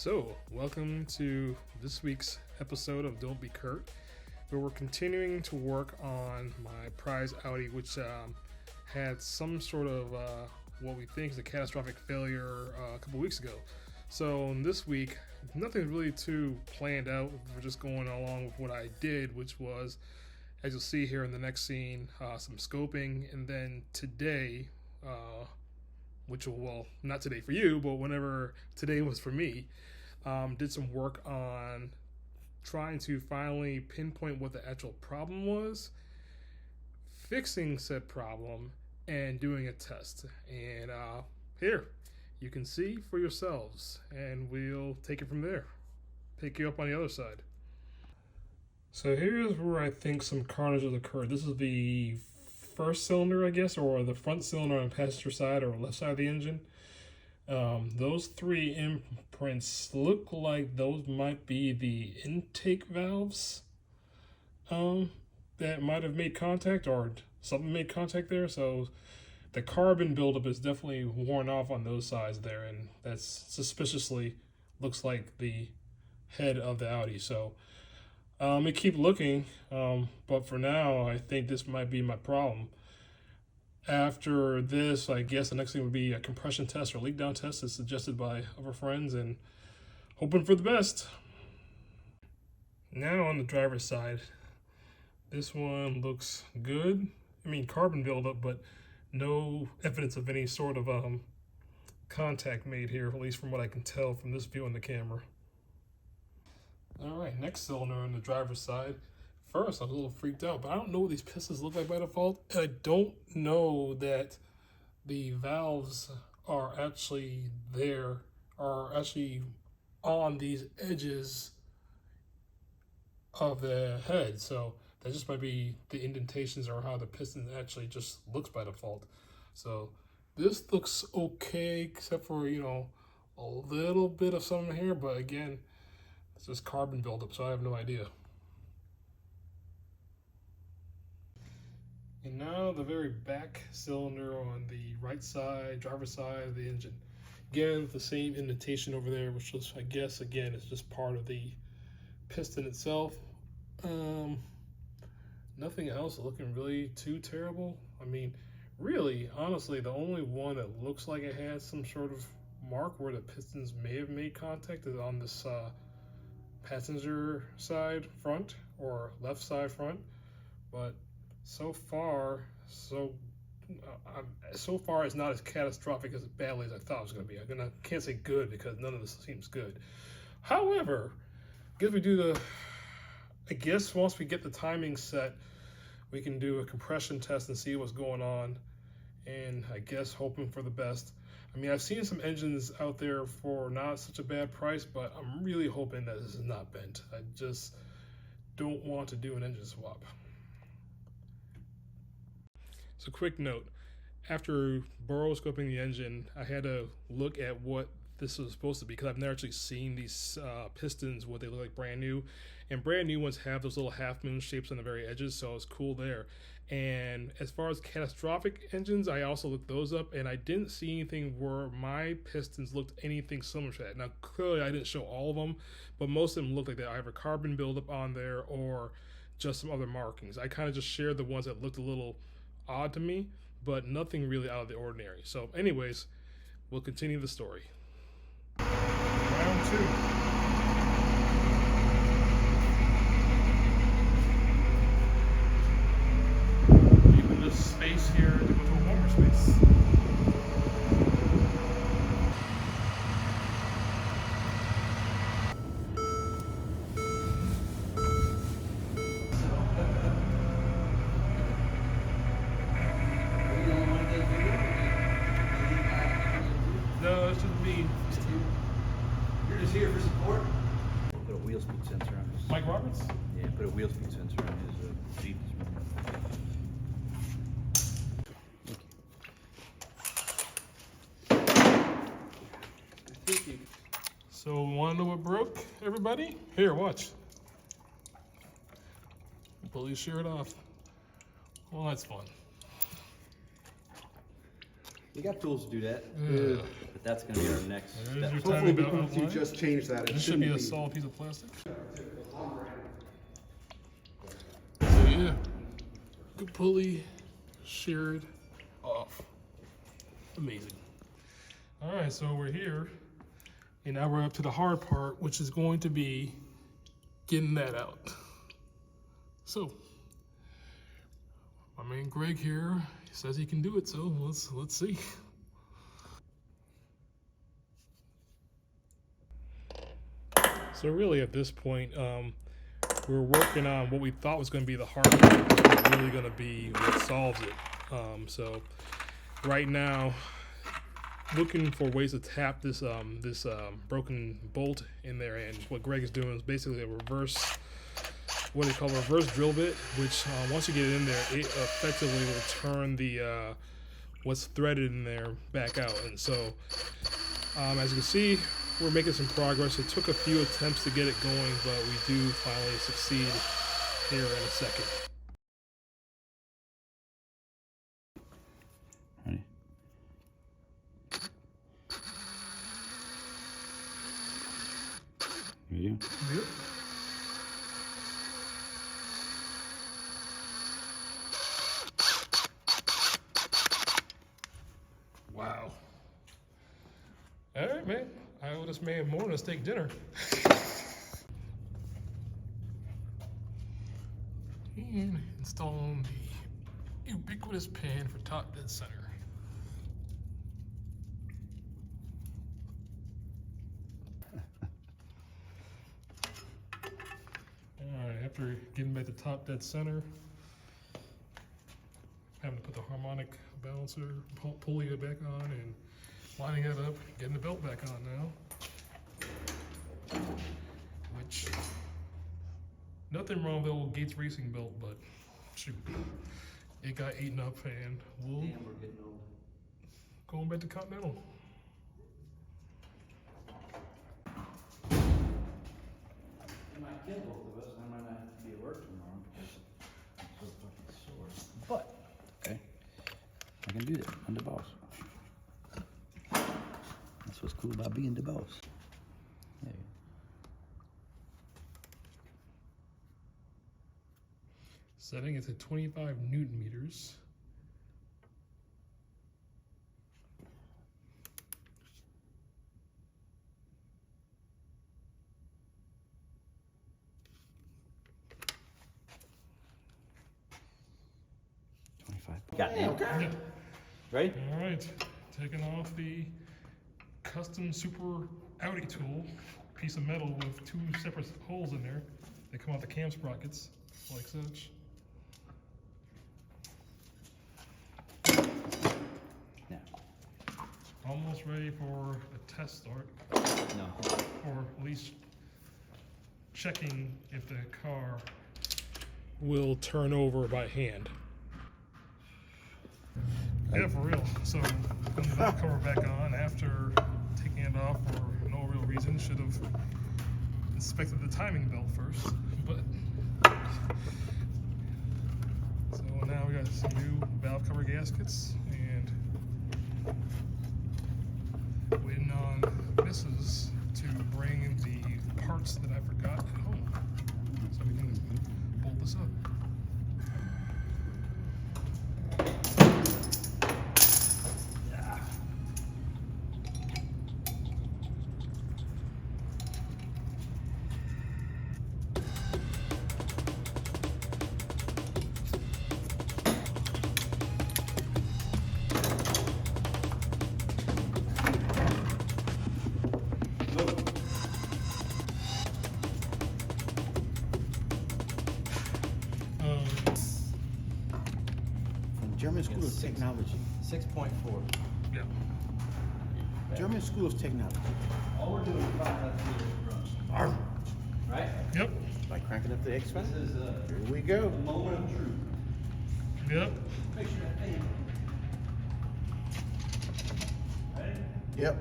So, welcome to this week's episode of Don't Be Curt, where we're continuing to work on my Prize Audi, which had some sort of what we think is a catastrophic failure a couple weeks ago. So this week, nothing really too planned out. We're just going along with what I did, which was, as you'll see here in the next scene, some scoping, and then today, which will, well, not today for you, but whenever today was for me, did some work on trying to finally pinpoint what the actual problem was, fixing said problem, and doing a test. And here, you can see for yourselves, and we'll take it from there. Pick you up on the other side. So here's where I think some carnage has occurred. This is the first cylinder, I guess, or the front cylinder on the passenger side or left side of the engine. Those three imprints look like those might be the intake valves that might have made contact, or something made contact there. So the carbon buildup is definitely worn off on those sides there, and that's suspiciously looks like the head of the Audi. So I keep looking, but for now, I think this might be my problem. After this, I guess the next thing would be a compression test or leak down test as suggested by other friends, and hoping for the best. Now on the driver's side, this one looks good. I mean, carbon buildup, but no evidence of any sort of contact made here, at least from what I can tell from this view on the camera. All right, next cylinder on the driver's side. First, I was a little freaked out, but I don't know what these pistons look like by default. I don't know that the valves are actually there, are actually on these edges of the head. So that just might be the indentations or how the piston actually just looks by default. So this looks okay, except for, you know, a little bit of something here, but again, it's just carbon buildup, so I have no idea. And now the very back cylinder on the right side, driver's side of the engine. Again, the same indentation over there, which was, I guess, again, is just part of the piston itself. Nothing else looking really too terrible. I mean, really, honestly, the only one that looks like it has some sort of mark where the pistons may have made contact is on this passenger side front or left side front. But so far it's not as catastrophic as badly as I thought it was going to be. I can't say good because none of this seems good. However, I guess once we get the timing set, we can do a compression test and see what's going on, and I guess hoping for the best. I mean, I've seen some engines out there for not such a bad price, but I'm really hoping that this is not bent. I just don't want to do an engine swap. So quick note, after boroscoping the engine, I had to look at what this was supposed to be, because I've never actually seen these pistons, what they look like brand new. And brand new ones have those little half moon shapes on the very edges, so it's cool there. And as far as catastrophic engines, I also looked those up, and I didn't see anything where my pistons looked anything similar to that. Now, clearly I didn't show all of them, but most of them looked like they either carbon buildup on there or just some other markings. I kind of just shared the ones that looked a little odd to me, but nothing really out of the ordinary. So anyways, we'll continue the story. Round two. Leaving this space here to go to a warmer space. No, it's just me. You're just here for support? Put a wheel speed sensor on his. Mike Roberts? Yeah, put a wheel speed sensor on his Jeep this morning. Thank you. So, want to know what broke, everybody? Here, watch. Pull your shirt off. Well, that's fun. You got tools to do that. Yeah. But that's going to be our next There's step. your Hopefully, timing belt once you outline. just change that, it This should be a shouldn't solid piece of plastic. So yeah, good pulley, sheared off. Amazing. All right, so we're here, and now we're up to the hard part, which is going to be getting that out. So, my man Greg here, he says he can do it, so let's see. So really at this point, we're working on what we thought was going to be the hard part, which is really going to be what solves it. So right now, looking for ways to tap this broken bolt in there, and what Greg is doing is basically a reverse, what they call a reverse drill bit, which once you get it in there, it effectively will turn the what's threaded in there back out. And so as you can see, we're making some progress. It took a few attempts to get it going, but we do finally succeed here in a second. Ready? Here you go. Yep. Wow. All right, man. I owe this man more than a steak dinner. And installing the ubiquitous pan for top dead center. All right, after getting back to top dead center, having to put the harmonic balancer pulley back on and lining it up, getting the belt back on now. Which, nothing wrong with the old Gates Racing belt, but shoot, it got eaten up, and we'll Damn, we're getting old. going back to Continental. It might kill both of us. I might not have to be at work tomorrow because I'm so fucking sore. But, okay, I can do that. I'm the boss. That's what's cool about being the boss. There you go. Setting it to 25 Newton meters. Got it. Okay. Yeah. Ready? All right, taking off the custom Super Audi tool, piece of metal with two separate holes in there. They come out the cam sprockets, like such. Now. Almost ready for a test start, No. or at least checking if the car will turn over by hand. Yeah, for real. So, putting the belt cover back on after taking it off for no real reason. Should have inspected the timing belt first, but. So now we got some new valve cover gaskets, and waiting on Mrs. to bring the parts that I forgot at home, so we can bolt this up. German School of Technology. 6.4. Yeah. German School of Technology. All we're doing is finding out the runs. Right? Yep. By cranking up the X This fan. is Here we go. the moment of truth. Yep. Make sure that thing. Ready? Yep.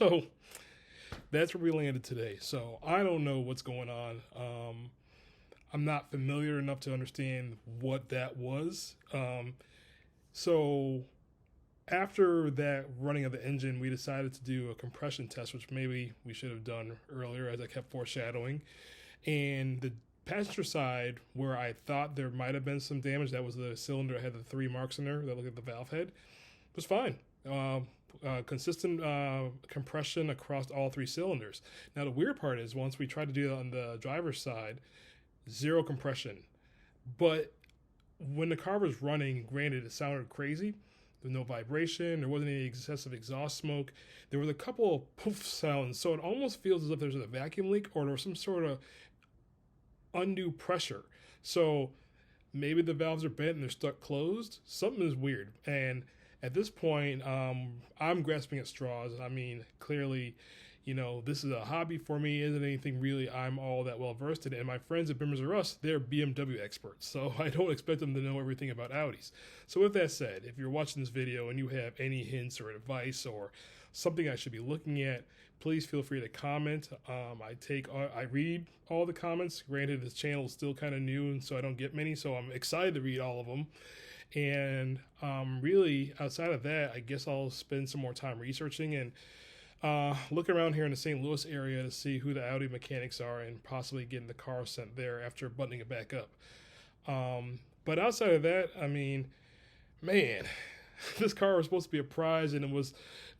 So that's where we landed today. So I don't know what's going on. I'm not familiar enough to understand what that was. So after that running of the engine, we decided to do a compression test, which maybe we should have done earlier, as I kept foreshadowing. And the passenger side, where I thought there might have been some damage, that was the cylinder that had the 3 marks in there that look at the valve head, was fine. Consistent compression across all 3 cylinders. Now the weird part is, once we tried to do it on the driver's side, 0 compression. But when the car was running, granted, it sounded crazy. There was no vibration. There wasn't any excessive exhaust smoke. There was a couple of poof sounds. So it almost feels as if there's a vacuum leak or there was some sort of undue pressure. So maybe the valves are bent and they're stuck closed. Something is weird. And at this point, I'm grasping at straws. I mean, clearly, this is a hobby for me. Isn't anything really I'm all that well versed in. And my friends at Bimmers R Us, they're BMW experts. So I don't expect them to know everything about Audis. So with that said, if you're watching this video and you have any hints or advice or something I should be looking at, please feel free to comment. I read all the comments. Granted, this channel is still kind of new, and so I don't get many. So I'm excited to read all of them. And really, outside of that, I guess I'll spend some more time researching and looking around here in the St. Louis area to see who the Audi mechanics are and possibly getting the car sent there after buttoning it back up. But outside of that, I mean, man, this car was supposed to be a prize, and it was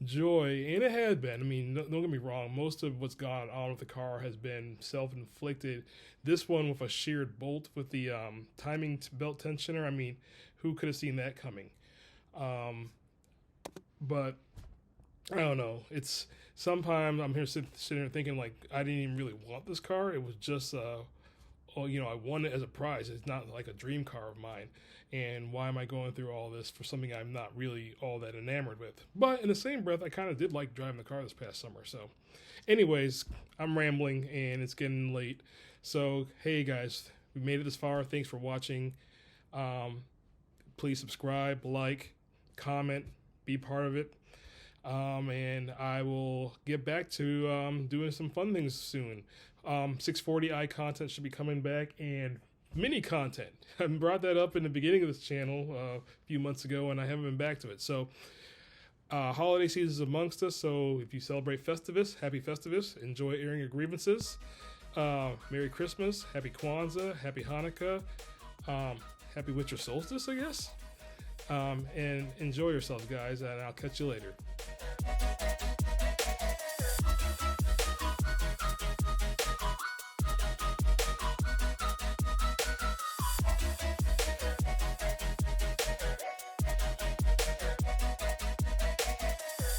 joy, and it had been. I mean, don't get me wrong, most of what's gone on with the car has been self-inflicted. This one with a sheared bolt with the timing belt tensioner, I mean, who could have seen that coming? But I don't know. It's sometimes I'm here sitting here thinking, like, I didn't even really want this car. It was just, I won it as a prize. It's not like a dream car of mine. And why am I going through all this for something I'm not really all that enamored with? But in the same breath, I kind of did like driving the car this past summer. So anyways, I'm rambling and it's getting late. So, hey guys, we made it this far. Thanks for watching. Please subscribe, like, comment, be part of it. And I will get back to doing some fun things soon. 640i content should be coming back, and mini content. I brought that up in the beginning of this channel a few months ago, and I haven't been back to it. So holiday season is amongst us, so if you celebrate Festivus, happy Festivus. Enjoy airing your grievances. Merry Christmas, happy Kwanzaa, happy Hanukkah, happy winter solstice, I guess. And enjoy yourselves, guys, and I'll catch you later.